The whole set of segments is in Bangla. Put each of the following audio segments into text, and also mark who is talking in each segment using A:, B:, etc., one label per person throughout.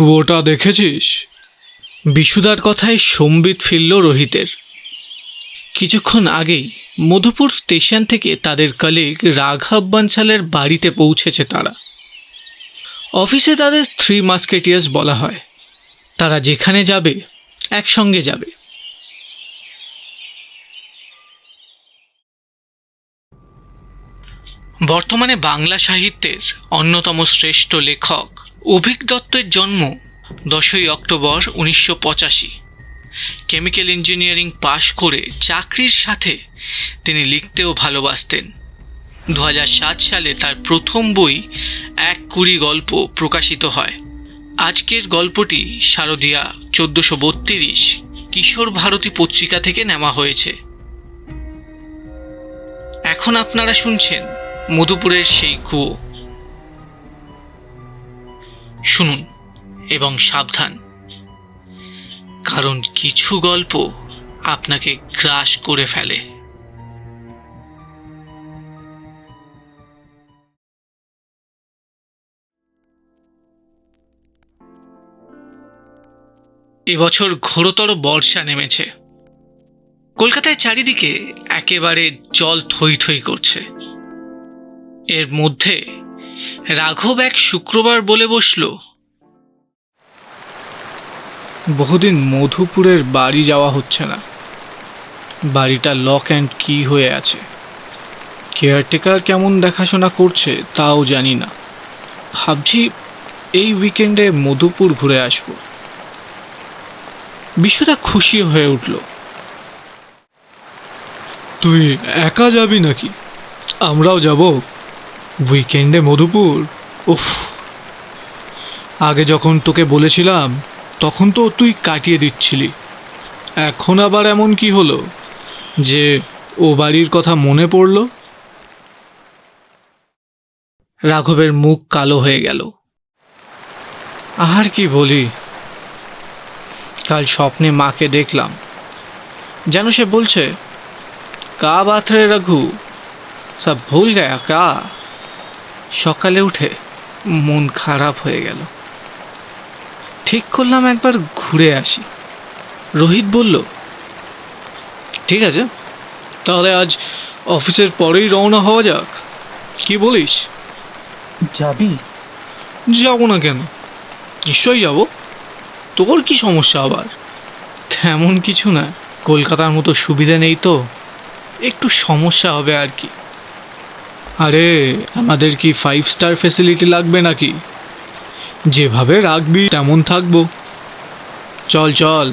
A: কুয়োটা দেখেছিস? বিশুদার কথায় সম্বিত ফিরল রোহিতের। কিছুক্ষণ আগেই মধুপুর স্টেশন থেকে তাদের কলিগ রাঘব বনসালের বাড়িতে পৌঁছেছে তারা। অফিসে তাদের 3 মাস্কেটিয়ার্স বলা হয়। তারা যেখানে যাবে একসঙ্গে যাবে। বর্তমানে বাংলা সাহিত্যের অন্যতম শ্রেষ্ঠ লেখক অভীক দত্তের জন্ম 10ই অক্টোবর 1985। কেমিক্যাল ইঞ্জিনিয়ারিং পাশ করে চাকরির সাথে তিনি লিখতেও ভালোবাসতেন। 2007 সালে তার প্রথম বই 1 কুড়ি গল্প প্রকাশিত হয়। আজকের গল্পটি শারদিয়া 1432 কিশোর ভারতী পত্রিকা থেকে নেওয়া হয়েছে। এখন আপনারা শুনছেন মধুপুরের সেই কুয়ো। শুনুন এবং সাবধান, কারণ কিছু গল্প আপনাকে গ্রাস করে ফেলে। এবছর ঘোরতর বর্ষা নেমেছে। কলকাতায় চারিদিকে একেবারে জল থই থই করছে। এর মধ্যে রাঘব এক শুক্রবার বলে বসল, বহুদিন মধুপুরের বাড়ি যাওয়া হচ্ছে না। বাড়িটা লক অ্যান্ড কি হয়ে আছে। কেয়ারটেকার কেমন দেখাশোনা করছে তাও জানি না। ভাবছি এই উইকেন্ডে মধুপুর ঘুরে আসব। বিশুদা খুশি হয়ে উঠল। তুই একা যাবি নাকি? আমরাও যাব উইকেন্ডে মধুপুর। উফ, আগে যখন তোকে বলেছিলাম তখন তো তুই কাটিয়ে দিচ্ছিলি। এখন আবার এমন কি হলো যে ও বাড়ির কথা মনে পড়ল? রাঘবের মুখ কালো হয়ে গেল। আর কি বলি, কাল স্বপ্নে মাকে দেখলাম। যেন সে বলছে, কা বাত রে রঘু, সব ভুল গয়া কা? সকালে উঠে মন খারাপ হয়ে গেল। ঠিক করলাম একবার ঘুরে আসি। রোহিত বলল, ঠিক আছে, তাহলে আজ অফিসের পরেই রওনা হওয়া যাক। কি বলিস?
B: যাবি?
A: যাবো না কেন, নিশ্চয়ই যাব। তোর কি সমস্যা আবার? তেমন কিছু না, কলকাতার মতো সুবিধা নেই তো, একটু সমস্যা হবে আর কি। আরে আমাদের কি 5 স্টার ফেসিলিটি লাগবে নাকি? যেভাবে রাখবি তেমন থাকবো। চল চল।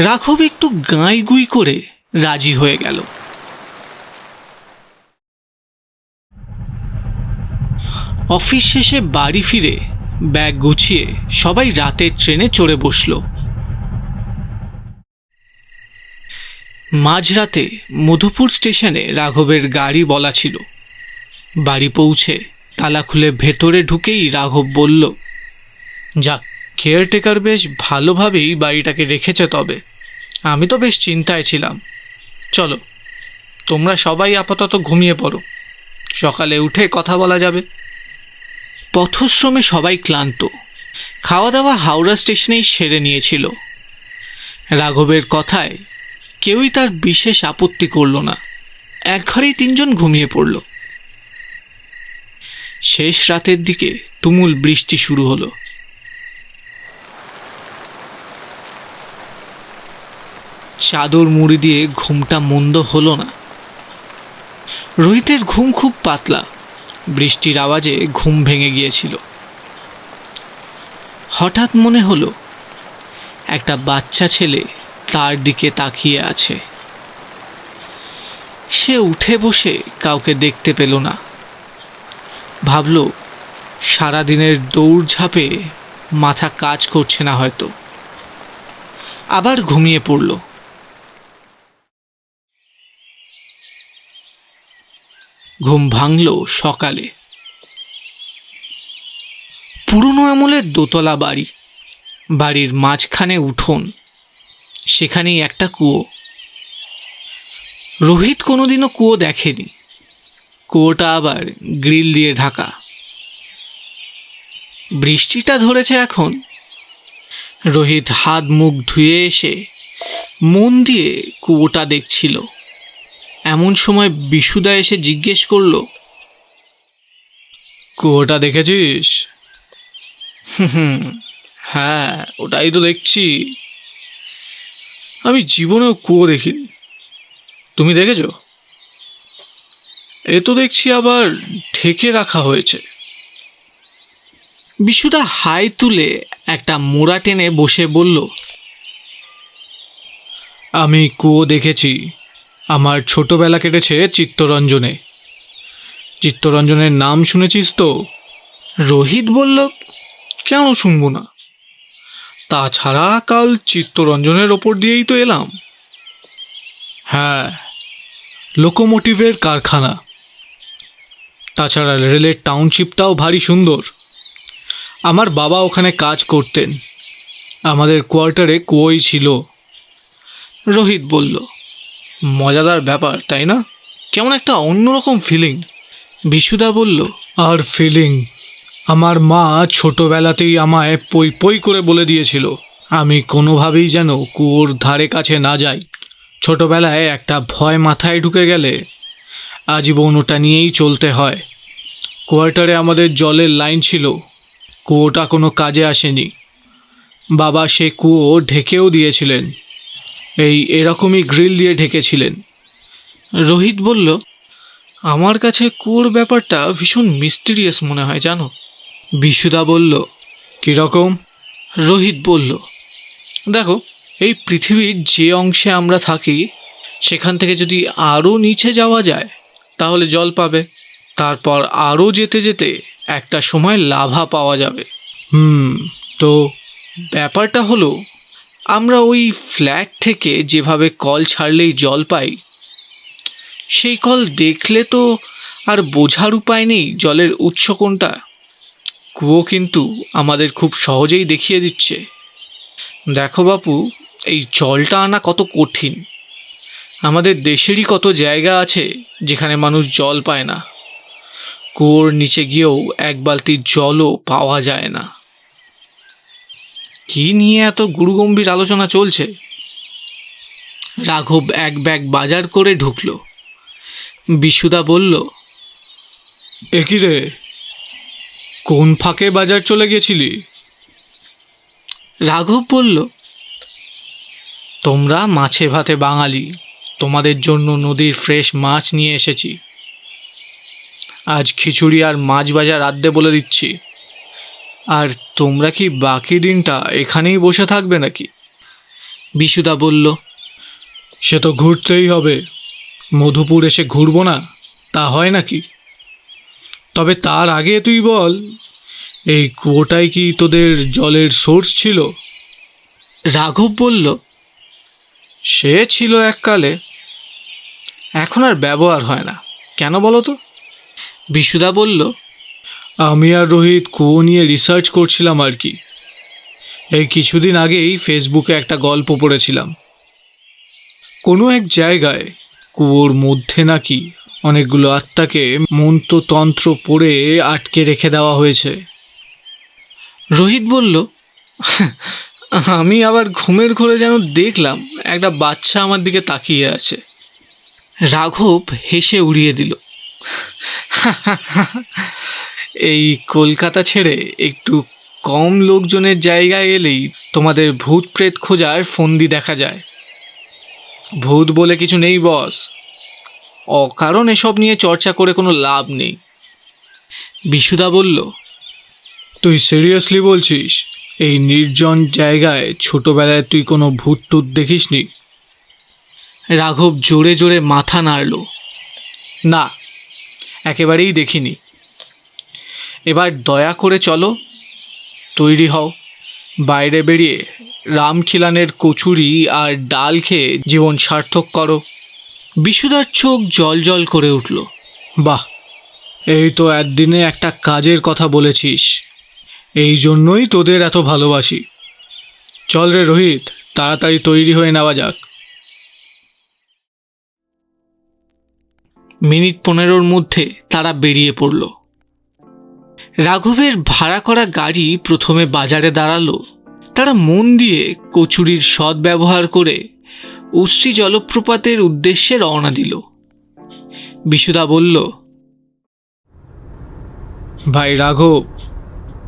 A: রাঘব একটু গাঁই গুই করে রাজি হয়ে গেল। অফিস শেষে বাড়ি ফিরে ব্যাগ গুছিয়ে সবাই রাতের ট্রেনে চড়ে বসল। মাঝরাতে মধুপুর স্টেশনে রাঘবের গাড়ি বলা ছিল। বাড়ি পৌঁছে তালা খুলে ভেতরে ঢুকেই রাঘব বলল, যাক, কেয়ারটেকার বেশ ভালোভাবেই বাড়িটাকে রেখেছে। তবে আমি তো বেশ চিন্তায় ছিলাম। চলো, তোমরা সবাই আপাতত ঘুমিয়ে পড়ো, সকালে উঠে কথা বলা যাবে। পথশ্রমে সবাই ক্লান্ত। খাওয়া দাওয়া হাওড়া স্টেশনেই সেরে নিয়েছিল। রাঘবের কথায় কেউই তার বিশেষ আপত্তি করল না। এক ঘরেই 3 জন ঘুমিয়ে পড়ল। শেষ রাতের দিকে তুমুল বৃষ্টি শুরু হলো। চাদর মুড়ি দিয়ে ঘুমটা মন্দ হলো না। রোহিতের ঘুম খুব পাতলা। বৃষ্টির আওয়াজে ঘুম ভেঙে গিয়েছিল। হঠাৎ মনে হলো একটা বাচ্চা ছেলে তার দিকে তাকিয়ে আছে। সে উঠে বসে কাউকে দেখতে পেল না। ভাবল, সারাদিনের দৌড়ঝাঁপে মাথা কাজ করছে না হয়তো। আবার ঘুমিয়ে পড়ল। ঘুম ভাঙল সকালে। পুরনো আমলের দোতলা বাড়ি। বাড়ির মাঝখানে উঠোন, সেখানেই একটা কুয়ো। রোহিত কোনোদিনও কুয়ো দেখেনি। কুয়োটা আবার গ্রিল দিয়ে ঢাকা। বৃষ্টিটা ধরেছে এখন। রোহিত হাত মুখ ধুয়ে এসে মন দিয়ে কুয়োটা দেখছিল। এমন সময় বিশুদা এসে জিজ্ঞেস করলো, কুয়োটা দেখেছিস? হুম, হ্যাঁ, ওটাই তো দেখছি। আমি জীবনেও কুয়ো দেখিনি, তুমি দেখেছো? এ তো দেখছি আবার ঢেকে রাখা হয়েছে। বিশুদা হাই তুলে একটা মোড়া টেনে বসে বলল, আমি কুয়ো দেখেছি। আমার ছোটবেলা কেটেছে চিত্তরঞ্জনে। চিত্তরঞ্জনের নাম শুনেছিস তো? রোহিত বলল, কেন শুনবো না? তাছাড়া কাল চিত্তরঞ্জনের ওপর দিয়েই তো এলাম। হ্যাঁ, লোকোমোটিভের কারখানা। তাছাড়া রেলের টাউনশিপটাও ভারী সুন্দর। আমার বাবা ওখানে কাজ করতেন। আমাদের কোয়ার্টারে কুয়োই ছিল। রোহিত বলল, মজাদার ব্যাপার তাই না? কেমন একটা অন্যরকম ফিলিং। বিশুদা বলল, আর ফিলিং? আমার মা ছোটবেলাতেই আমায় পই পই করে বলে দিয়েছিল আমি কোনোভাবেই যেন কুয়োর ধারে কাছে না যাই। ছোটবেলায় একটা ভয় মাথায় ঢুকে গেলে আজীবন ওটা নিয়েই চলতে হয়। কোয়ার্টারে আমাদের জলের লাইন ছিল, কুয়োটা কোনো কাজে আসেনি। বাবা সে কুয়ো ঢেকেও দিয়েছিলেন, এরকমই গ্রিল দিয়ে ঢেকেছিলেন। রোহিত বলল, আমার কাছে কুয়োর ব্যাপারটা ভীষণ মিস্টিরিয়াস মনে হয় জানো। বিশুদা বলল, কীরকম? রোহিত বলল, দেখো, এই পৃথিবীর যে অংশে আমরা থাকি সেখান থেকে যদি আরও নিচে যাওয়া যায় তাহলে জল পাবে। তারপর আরও যেতে যেতে একটা সময় লাভা পাওয়া যাবে। তো ব্যাপারটা হলো, আমরা ওই ফ্ল্যাট থেকে যেভাবে কল ছাড়লেই জল পাই, সেই কল দেখলে তো আর বোঝার উপায় নেই জলের উৎস কোনটা। কুয়ো কিন্তু আমাদের খুব সহজেই দেখিয়ে দিচ্ছে, দেখো বাপু, এই জলটা আনা কত কঠিন। আমাদের দেশেরই কত জায়গা আছে যেখানে মানুষ জল পায় না। কুয়োর নিচে গিয়েও এক বালতি জলও পাওয়া যায় না। কি নিয়ে এত গুরুগম্ভীর আলোচনা চলছে? রাঘব এক ব্যাগ বাজার করে ঢুকলো। বিশুদা বলল, একি রে, কোন ফাঁকে বাজার চলে গেছিলি? রাঘব বলল, তোমরা মাছে ভাতে বাঙালি, তোমাদের জন্য নদীর ফ্রেশ মাছ নিয়ে এসেছি। আজ খিচুড়ি আর মাছ ভাজা রাঁধতে বলে দিচ্ছি। আর তোমরা কি বাকি দিনটা এখানেই বসে থাকবে নাকি? বিশুদা বলল, সে তো ঘুরতেই হবে। মধুপুর এসে ঘুরবো না তা হয় নাকি? তবে তার আগে তুই বল, এই কুয়োটাই কি তোদের জলের সোর্স ছিল? রাঘব বলল, সে ছিল এককালে, এখন আর ব্যবহার হয় না। কেন বলো তো? বিশুদা বলল, আমি আর রোহিত কুয়ো নিয়ে রিসার্চ করছিলাম আর কি। এই কিছুদিন আগেই ফেসবুকে একটা গল্প পড়েছিলাম। কোনো এক জায়গায় কুয়োর মধ্যে নাকি অনেকগুলো আত্মাকে মন্ত্রতন্ত্র পড়ে আটকে রেখে দেওয়া হয়েছে। রোহিত বলল, আমি আবার ঘুমের ঘোরে যেন দেখলাম একটা বাচ্চা আমার দিকে তাকিয়ে আছে। রাঘব হেসে উড়িয়ে দিল, এই কলকাতা ছেড়ে একটু কম লোকজনের জায়গায় এলেই তোমাদের ভূত প্রেত খোঁজার ফন্দি দেখা যায়। ভূত বলে কিছু নেই বস, অকারণ এসব নিয়ে চর্চা করে কোনো লাভ নেই। বিশুদা বলল, তুই সিরিয়াসলি বলছিস এই নির্জন জায়গায় ছোটবেলায় তুই কোনো ভূত টুত দেখিসনি? রাঘব জোরে জোরে মাথা নাড়ল, না, একেবারেই দেখিনি। এবার দয়া করে চলো, তৈরি হও, বাইরে বেরিয়ে রামখিলানের কচুরি আর ডাল খেয়ে জীবন সার্থক করো। বিশুদার চোখ জল জল করে উঠল, বাহ, এই তো একদিনে একটা কাজের কথা বলেছিস। এই জন্যই তোদের এত ভালোবাসি। চল রে রোহিত, তাড়াতাড়ি তৈরি হয়ে নেওয়া যাক। মিনিট 15 মধ্যে তারা বেরিয়ে পড়ল। রাঘবের ভাড়া করা গাড়ি প্রথমে বাজারে দাঁড়ালো। তারা মন দিয়ে কচুরির সৎ ব্যবহার করে উশ্রী জলপ্রপাতের উদ্দেশ্যে রওনা দিল। বিশুদা বলল, ভাই রাঘব,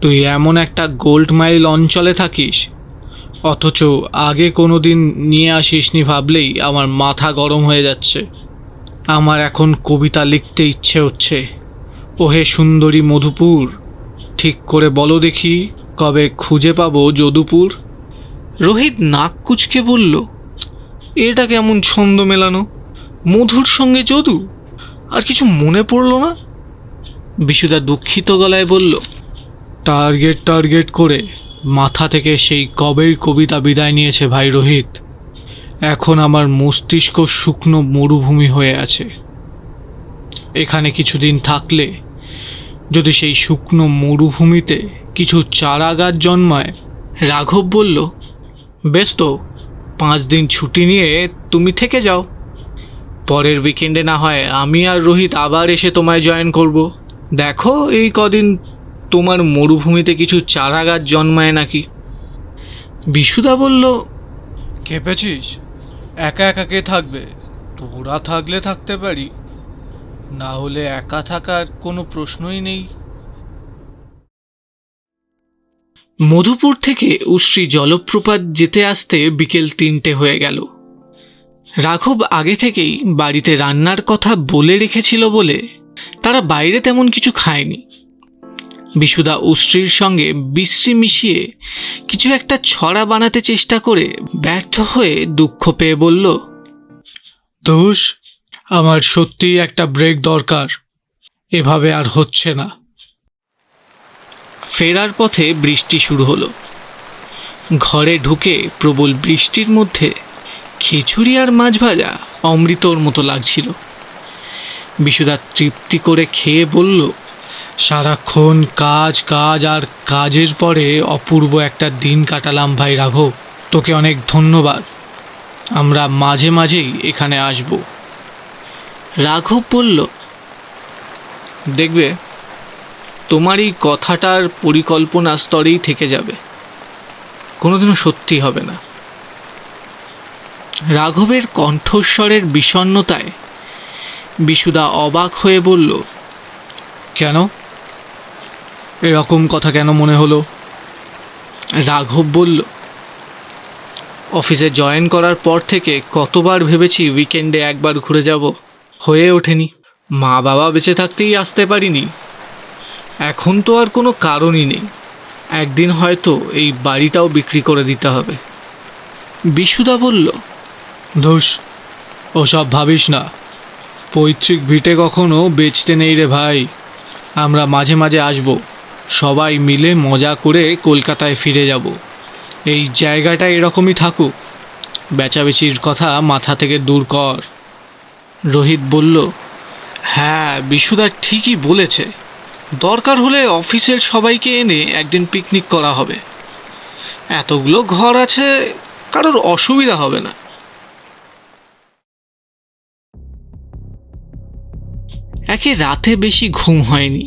A: তুই এমন একটা গোল্ড মাইল অঞ্চলে থাকিস, অথচ আগে কোনো দিন নিয়ে আসিসনি ভাবলেই আমার মাথা গরম হয়ে যাচ্ছে। আমার এখন কবিতা লিখতে ইচ্ছে হচ্ছে। ওহে সুন্দরী মধুপুর, ঠিক করে বলো দেখি, কবে খুঁজে পাবো যদুপুর? রোহিত নাক কুচকে বলল, এটা কেমন ছন্দ মেলানো, মধুর সঙ্গে যদু? আর কিছু মনে পড়লো না? বিশুদা দুঃখিত গলায় বলল, টার্গেট করে মাথা থেকে সেই কবেই কবিতা বিদায় নিয়েছে ভাই রোহিত। এখন আমার মস্তিষ্ক শুকনো মরুভূমি হয়ে আছে। এখানে কিছুদিন থাকলে যদি সেই শুকনো মরুভূমিতে কিছু চারা গাছ জন্মায়। রাঘব বলল, বেশ তো, 5 দিন ছুটি নিয়ে তুমি থেকে যাও। পরের উইকেন্ডে না হয় আমি আর রোহিত আবার এসে তোমায় জয়েন করব। দেখো এই কদিন তোমার মরুভূমিতে কিছু চারা গাছ জন্মায় নাকি। বিশুদা বলল, খেপেছিস? একা একা কে থাকবে? তোরা থাকলে থাকতে পারি, না হলে একা থাকার কোনো প্রশ্নই নেই। মধুপুর থেকে উশ্রী জলপ্রপাত যেতে আসতে বিকেল 3টে হয়ে গেল। রাঘব আগে থেকেই বাড়িতে রান্নার কথা বলে রেখেছিল বলে তারা বাইরে তেমন কিছু খায়নি। বিশুদা উশ্রীর সঙ্গে বিশ্রী মিশিয়ে কিছু একটা ছড়া বানাতে চেষ্টা করে ব্যর্থ হয়ে দুঃখ পেয়ে বলল, দোষ, আমার সত্যিই একটা ব্রেক দরকার, এভাবে আর হচ্ছে না। ফেরার পথে বৃষ্টি শুরু হলো। ঘরে ঢুকে প্রবল বৃষ্টির মধ্যে খিচুড়ি আর মাছ ভাজা অমৃতর মতো লাগছিল। বিশুদা তৃপ্তি করে খেয়ে বলল, সারাক্ষণ কাজ কাজ আর কাজের পরে অপূর্ব একটা দিন কাটালাম ভাই রাঘব। তোকে অনেক ধন্যবাদ। আমরা মাঝে মাঝেই এখানে আসব। রাঘব বলল, দেখবে তোমার এই কথাটার পরিকল্পনা স্তরেই থেকে যাবে, কোনোদিনও সত্যি হবে না। রাঘবের কণ্ঠস্বরের বিষণ্ণতায় বিশুদা অবাক হয়ে বলল, কেন? এরকম কথা কেন মনে হলো? রাঘব বলল, অফিসে জয়েন করার পর থেকে কতবার ভেবেছি উইকেন্ডে একবার ঘুরে যাব, হয়ে ওঠেনি। মা বাবা বেঁচে থাকতেই আসতে পারিনি। এখন তো আর কোনো কারণই নেই। একদিন হয়তো এই বাড়িটাও বিক্রি করে দিতে হবে। বিশুদা বলল, ধুস, ওসব ভাবিস না। পৈতৃক ভিটে কখনো বেচতে নেই রে ভাই। আমরা মাঝে মাঝে আসব, সবাই মিলে মজা করে কলকাতায় ফিরে যাব। এই জায়গাটা এরকমই থাকুক, বেচাবেচির কথা মাথা থেকে দূর কর। রোহিত বলল, হ্যাঁ, বিশুদা ঠিকই বলেছে। দরকার হলে অফিসের সবাইকে এনে একদিন পিকনিক করা হবে। এতগুলো ঘর আছে, কারোর অসুবিধা হবে না। একে রাতে বেশি ঘুম হয়নি।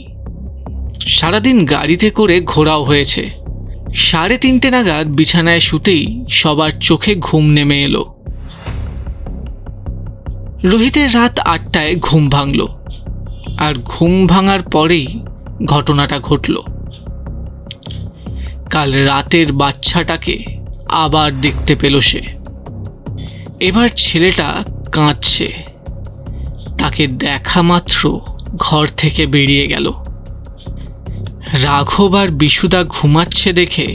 A: সারাদিন গাড়িতে করে ঘোরাও হয়েছে। 3:30 নাগাদ বিছানায় শুতেই সবার চোখে ঘুম নেমে এলো। রোহিতের রাত 8টায় ঘুম ভাঙল, আর ঘুম ভাঙার পরেই ঘটনাটা ঘটল। কাল রাতের বাচ্চাটাকে আবার দেখতে পেল সে। এবার ছেলেটা কাঁদছে। তাকে দেখা মাত্র ঘর থেকে বেরিয়ে গেল। রাঘব আর বিশুদা ঘুমাচ্ছে দেখে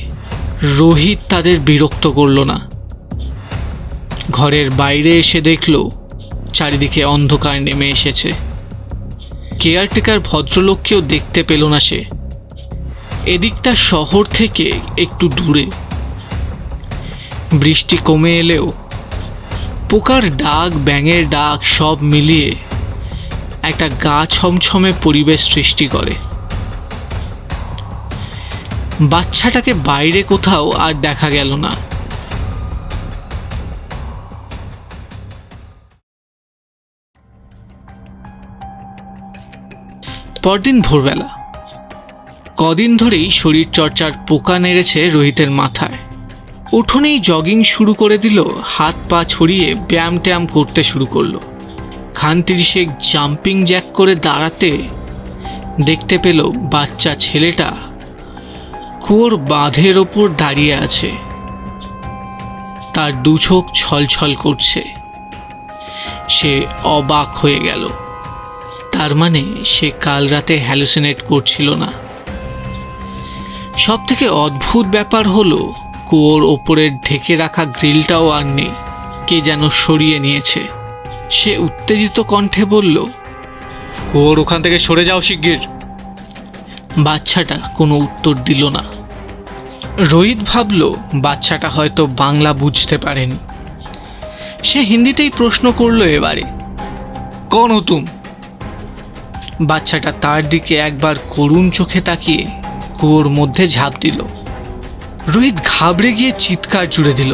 A: রোহিত তাদের বিরক্ত করল না। ঘরের বাইরে এসে দেখল চারিদিকে অন্ধকার নেমে এসেছে। কেয়ারটেকার ভদ্রলোককেও দেখতে পেল না সে। এদিকটা শহর থেকে একটু দূরে। বৃষ্টি কমে এলেও পোকার ডাক, ব্যাঙের ডাক সব মিলিয়ে একটা গা ছমছমে পরিবেশ সৃষ্টি করে। বাচ্চাটাকে বাইরে কোথাও আর দেখা গেল না। পরদিন ভোরবেলা কদিন ধরেই শরীরচর্চার পোকা নেড়েছে রোহিতের মাথায়। উঠোনেই জগিং শুরু করে দিল, হাত পা ছড়িয়ে ব্যায়াম ট্যায়াম করতে শুরু করলো। খান 30 জাম্পিং জ্যাক করে দাঁড়াতে দেখতে পেল বাচ্চা ছেলেটা কুয়োর বাঁধের ওপর দাঁড়িয়ে আছে। তার দু চোখ ছলছল করছে। সে অবাক হয়ে গেল। তার মানে সে কাল রাতে হ্যালুসিনেট করছিল না। সব থেকে অদ্ভুত ব্যাপার হলো কুয়োর ওপরের ঢেকে রাখা গ্রিলটাও আর নেই, কে যেন সরিয়ে নিয়েছে। সে উত্তেজিত কণ্ঠে বলল, কুয়োর ওখান থেকে সরে যাও শিগগির। বাচ্চাটা কোনো উত্তর দিল না। রোহিত ভাবল বাচ্চাটা হয়তো বাংলা বুঝতে পারেনি। সে হিন্দিতেই প্রশ্ন করলো, এবারে কন হো তুম? বাচ্চাটা তার দিকে একবার করুণ চোখে তাকিয়ে কুয়োর মধ্যে ঝাঁপ দিল। রোহিত ঘাবড়ে গিয়ে চিৎকার জুড়ে দিল,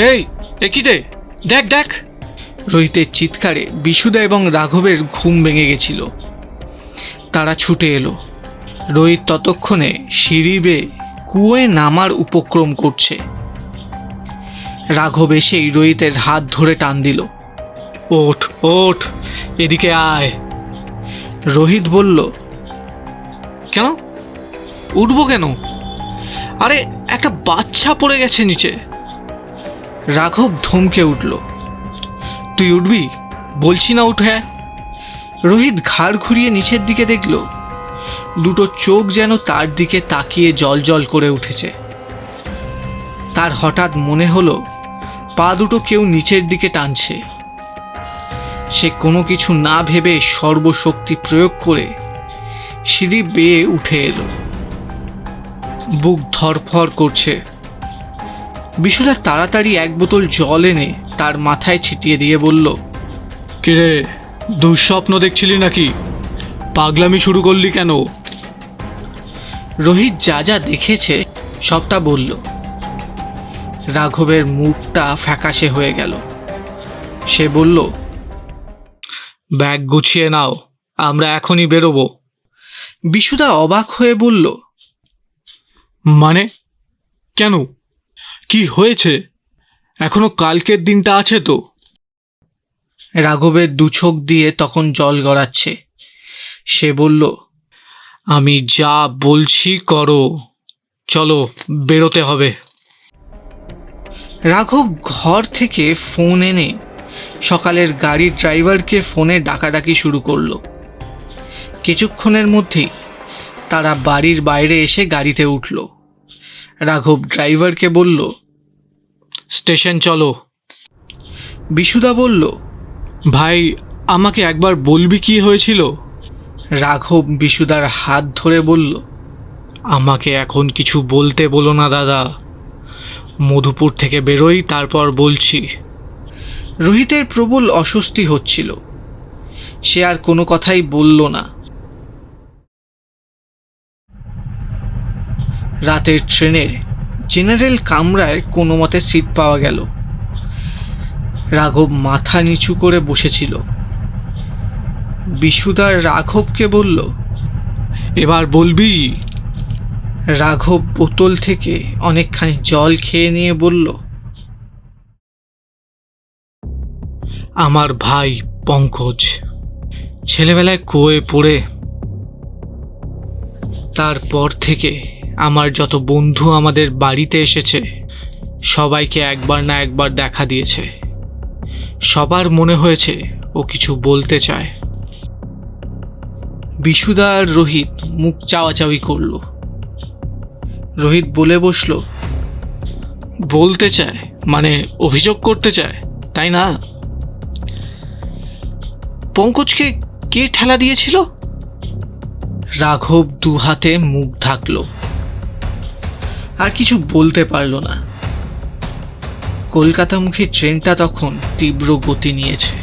A: এই একিরে, দেখ দেখ! রোহিতের চিৎকারে বিশুদা এবং রাঘবের ঘুম ভেঙে গেছিল। তারা ছুটে এলো। রোহিত ততক্ষণে সিঁড়ি বেয়ে কুয়োয় নামার উপক্রম করছে। রাঘব এসেই রোহিতের হাত ধরে টান দিল, ওঠ ওঠ, এদিকে আয়। রোহিত বলল, কেন উঠবো কেন? আরে একটা বাচ্চা পড়ে গেছে নিচে। রাঘব ধমকে উঠল, তুই উঠবি? বলছি না উঠে। রোহিত ঘাড় ঘুরিয়ে নিচের দিকে দেখল, দুটো চোখ যেন তার দিকে তাকিয়ে জল জল করে উঠেছে। তার হঠাৎ মনে হলো পা দুটো কেউ নিচের দিকে টানছে। সে কোনো কিছু না ভেবে সর্বশক্তি প্রয়োগ করে সিঁড়ি বেয়ে উঠে এলো। বুক ধরফর করছে। বিশুদা তাড়াতাড়ি এক বোতল জল এনে তার মাথায় ছিটিয়ে দিয়ে বলল, কিরে, দুঃস্বপ্ন দেখছিলি নাকি? পাগলামি শুরু করলি কেন? রোহিত যা যা দেখেছে সবটা বলল। রাঘবের মুখটা ফ্যাকাশে হয়ে গেল। সে বলল, ব্যাগ গুছিয়ে নাও, আমরা এখনই বেরোবো। বিশুদা অবাক হয়ে বলল, মানে কেন, কি হয়েছে? এখনো কালকের দিনটা আছে তো? রাঘবের দু চোখ দিয়ে তখন জল গড়াচ্ছে। সে বলল, আমি যা বলছি করো, চলো বেরোতে হবে। রাঘব ঘর থেকে ফোন এনে সকালের গাড়ির ড্রাইভারকে ফোনে ডাকাডাকি শুরু করলো। কিছুক্ষণের মধ্যেই তারা বাড়ির বাইরে এসে গাড়িতে উঠল। রাঘব ড্রাইভারকে বলল, স্টেশন চলো। বিশুদা বলল, ভাই আমাকে একবার বলবি কি হয়েছিল? রাঘব বিশুদার হাত ধরে বলল, আমাকে এখন কিছু বলতে বলো না দাদা, মধুপুর থেকে বেরোই তারপর বলছি। রোহিতের প্রবল অস্বস্তি হচ্ছিল। সে আর কোনো কথাই বলল না। রাতের ট্রেনের জেনারেল কামরায় কোনো মতে সিট পাওয়া গেল। রাঘব মাথা নিচু করে বসেছিল। বিশুদা রাঘবকে বলল, এবার বলবি? রাঘব বোতল থেকে অনেকখানি জল খেয়ে নিয়ে বলল, আমার ভাই পঙ্কজ ছেলেবেলায় কুয়োয় পড়ে, তারপর থেকে আমার যত বন্ধু আমাদের বাড়িতে এসেছে সবাইকে একবার না একবার দেখা দিয়েছে। সবার মনে হয়েছে ও কিছু বলতে চায়। বিশুদা আর রোহিত মুখ চাওয়াচাওয়ি করল। রোহিত বলে বসল, বলতে চায় মানে অভিযোগ করতে চায়, তাই না? পঙ্কজকে কে ঠেলা দিয়েছিল? রাঘব দু হাতে মুখ ঢাকল, আর কিছু বলতে পারল না। কলকাতামুখী ট্রেনটা তখন তীব্র গতি নিয়েছে।